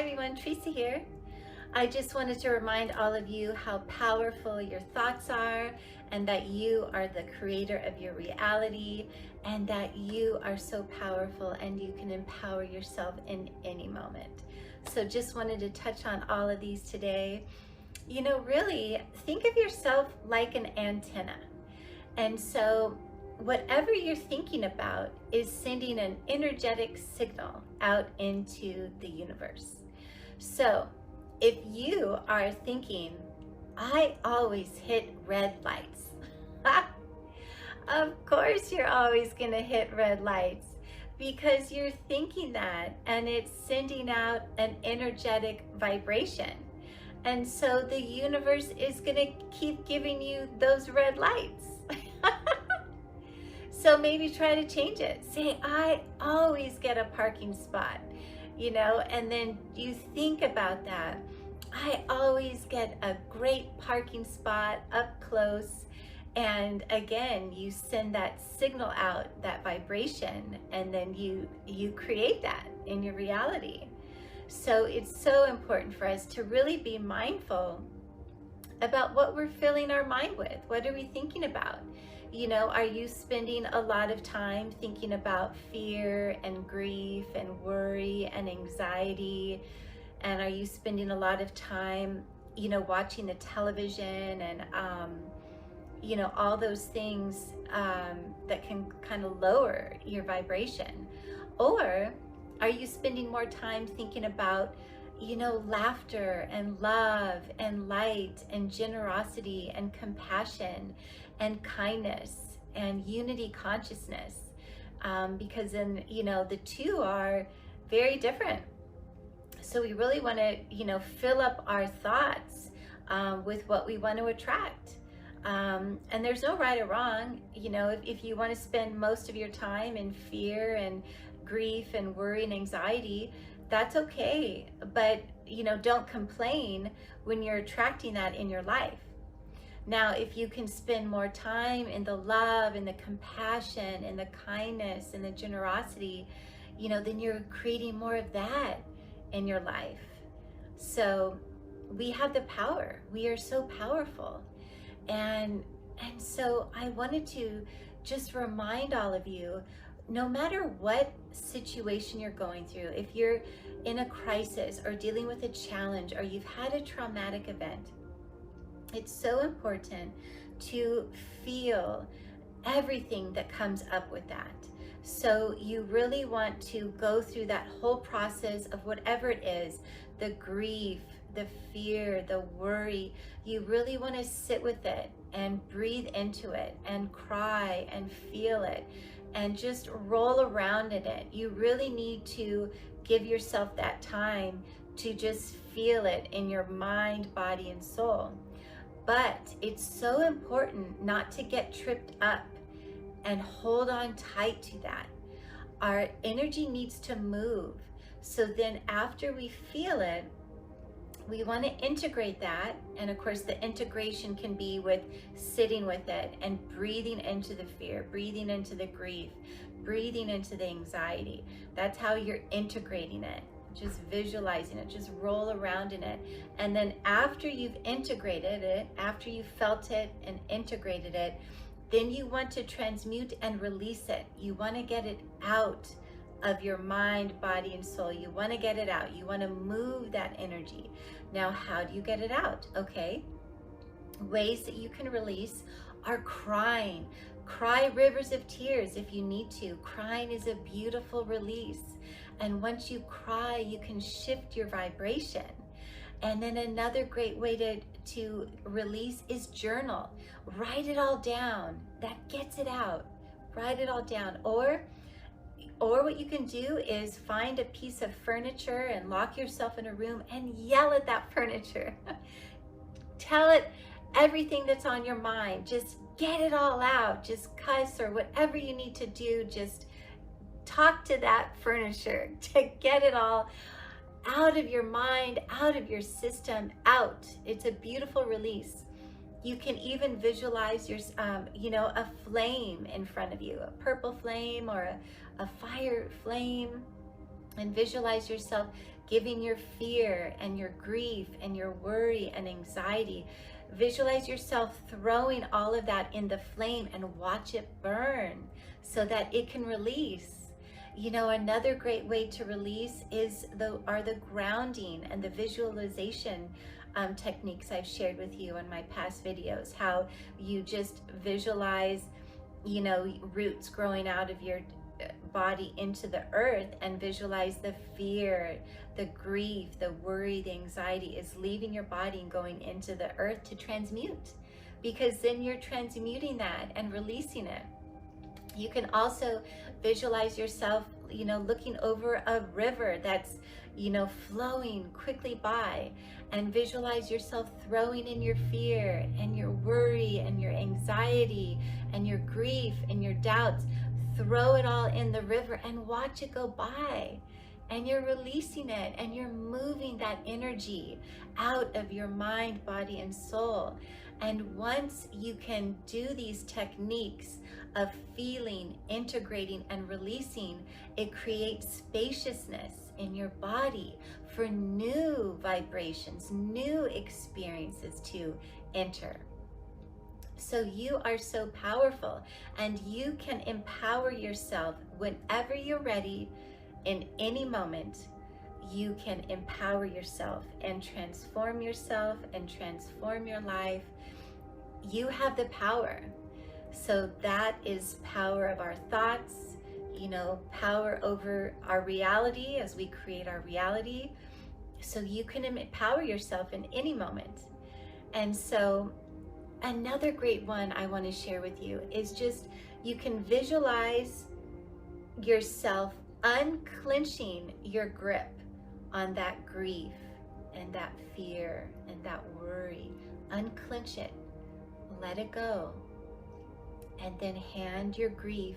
everyone, Teresa here. I just wanted to remind all of you how powerful your thoughts are and that you are the creator of your reality and that you are so powerful and you can empower yourself in any moment. So just wanted to touch on all of these today. You know, really think of yourself like an antenna. And so whatever you're thinking about is sending an energetic signal out into the universe. So if you are thinking, I always hit red lights, of course you're always gonna hit red lights because you're thinking that and it's sending out an energetic vibration. And so the universe is gonna keep giving you those red lights. So maybe try to change it. Say, I always get a parking spot, you know, and then you think about that. I always get a great parking spot up close. And again, you send that signal out, that vibration, and then you create that in your reality. So it's so important for us to really be mindful about what we're filling our mind with. What are we thinking about? You know, are you spending a lot of time thinking about fear and grief and worry and anxiety? And are you spending a lot of time, you know, watching the television and, you know, all those things that can kind of lower your vibration? Or are you spending more time thinking about, you know, laughter and love and light and generosity and compassion and kindness and unity consciousness? Because then, you know, the two are very different. So we really want to, you know, fill up our thoughts with what we want to attract. And there's no right or wrong. You know, if you want to spend most of your time in fear and grief and worry and anxiety, that's okay. But, you know, don't complain when you're attracting that in your life. Now, if you can spend more time in the love and the compassion and the kindness and the generosity, you know, then you're creating more of that in your life. So we have the power. We are so powerful. And so I wanted to just remind all of you, no matter what situation you're going through, if you're in a crisis or dealing with a challenge or you've had a traumatic event, it's so important to feel everything that comes up with that. So you really want to go through that whole process of whatever it is, the grief, the fear, the worry. You really want to sit with it and breathe into it and cry and feel it and just roll around in it. You really need to give yourself that time to just feel it in your mind, body, and soul. But it's so important not to get tripped up and hold on tight to that. Our energy needs to move. So then after we feel it, we want to integrate that. And of course, the integration can be with sitting with it and breathing into the fear, breathing into the grief, breathing into the anxiety. That's how you're integrating it. Just visualizing it, just roll around in it. And then after you've integrated it, after you've felt it and integrated it, then you want to transmute and release it. You want to get it out of your mind, body, and soul. You want to get it out. You want to move that energy. Now, how do you get it out? Okay. Ways that you can release are crying. Cry rivers of tears if you need to. Crying is a beautiful release. And once you cry, you can shift your vibration. And then another great way to release is journal. Write it all down. That gets it out. Write it all down. Or what you can do is find a piece of furniture and lock yourself in a room and yell at that furniture. Tell it everything that's on your mind. Just get it all out. Just cuss or whatever you need to do. Just talk to that furniture to get it all out of your mind, out of your system, out. It's a beautiful release. You can even visualize your, you know, a flame in front of you, a purple flame or a fire flame, and visualize yourself giving your fear and your grief and your worry and anxiety. Visualize yourself throwing all of that in the flame and watch it burn so that it can release. You know, another great way to release are the grounding and the visualization techniques I've shared with you in my past videos. How you just visualize, you know, roots growing out of your body into the earth, and visualize the fear, the grief, the worry, the anxiety is leaving your body and going into the earth to transmute, because then you're transmuting that and releasing it. You can also visualize yourself, you know, looking over a river that's, you know, flowing quickly by, and visualize yourself throwing in your fear and your worry and your anxiety and your grief and your doubts. Throw it all in the river and watch it go by. And you're releasing it, and you're moving that energy out of your mind, body, and soul. And once you can do these techniques of feeling, integrating, and releasing, it creates spaciousness in your body for new vibrations, new experiences to enter. So you are so powerful, and you can empower yourself whenever you're ready. In any moment, you can empower yourself and transform yourself and transform your life. You have the power. So that is power of our thoughts, you know, power over our reality as we create our reality. So you can empower yourself in any moment. And so another great one I want to share with you is just, you can visualize yourself unclenching your grip on that grief and that fear and that worry. Unclench it, let it go, and then hand your grief,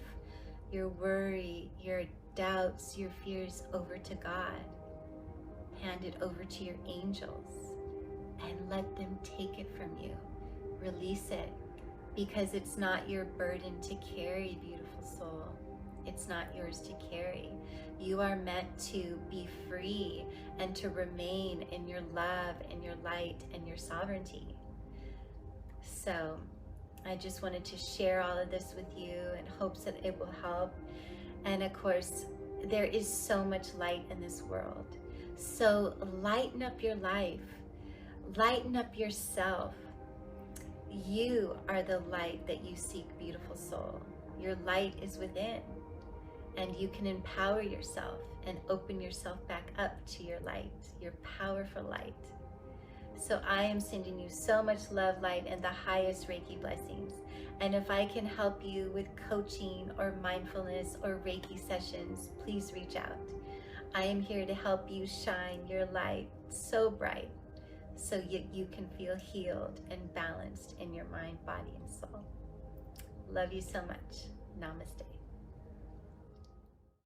your worry, your doubts, your fears over to God. Hand it over to your angels and let them take it from you. Release it, because it's not your burden to carry, beautiful soul. It's not yours to carry. You are meant to be free and to remain in your love and your light and your sovereignty. So I just wanted to share all of this with you in hopes that it will help. And of course, there is so much light in this world. So lighten up your life. Lighten up yourself. You are the light that you seek, beautiful soul. Your light is within. And you can empower yourself and open yourself back up to your light, your powerful light. So I am sending you so much love, light, and the highest Reiki blessings. And if I can help you with coaching or mindfulness or Reiki sessions, please reach out. I am here to help you shine your light so bright so you can feel healed and balanced in your mind, body, and soul. Love you so much. Namaste.